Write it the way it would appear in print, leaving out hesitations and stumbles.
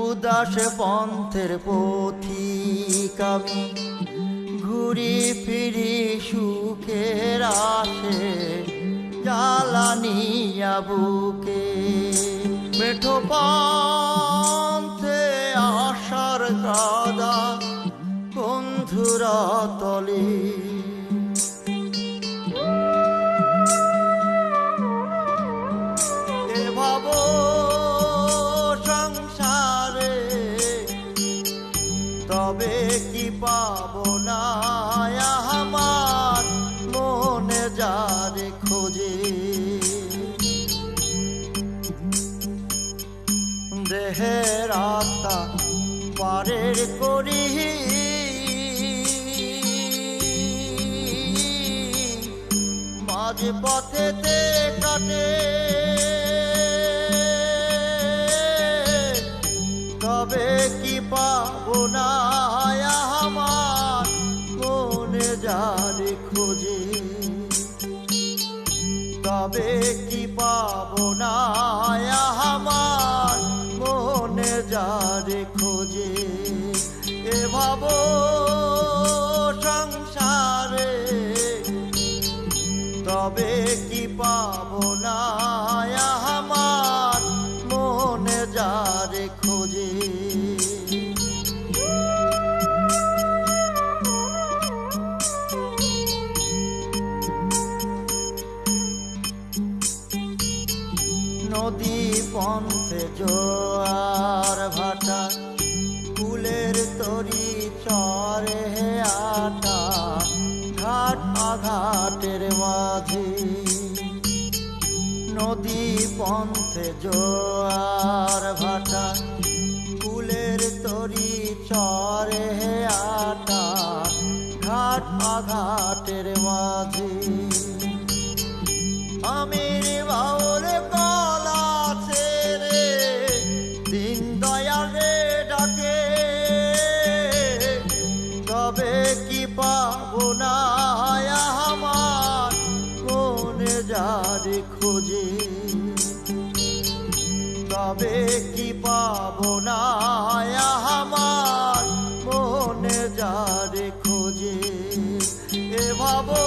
উদাস পন্থের পথিক আমি, ঘুরি ফিরি সুখের আসে, জ্বালানিয়া বুকে। মেঠো পন্থে আশার কাদা বন্ধুরা তলে, ভাবো সংসারে তবে কি পাবো না আমার মনে যারে খোঁজে। দেহের আত্মা পারের করি, মাঝে পথেতে কাটে, তবে কি পাবো না আমার মনে যারে খোঁজে। তবে কি পাবো না আমার মনে যারে খোঁজে। এ ভাবো সংসারে তবে কি পাবো না আমার মনে যারে খোঁজে। নদী পন্থে জোয়ার ভাটা, কুলের তরি চরে আটা, ঘাট আঘাটের মাঝে। নদী পন্থে জোয়ার ভাটা, কুলের তরি চরে আটা, ঘাট আঘাটের মাঝে। আমির বাউল গলা ছেড়ে দিন দয়ালে ডাকে, তবে কি পাবো না আমার মনে যারে খোঁজে। তবে কি পাবো না আমার মনে যারে খোঁজে। এ ভাবো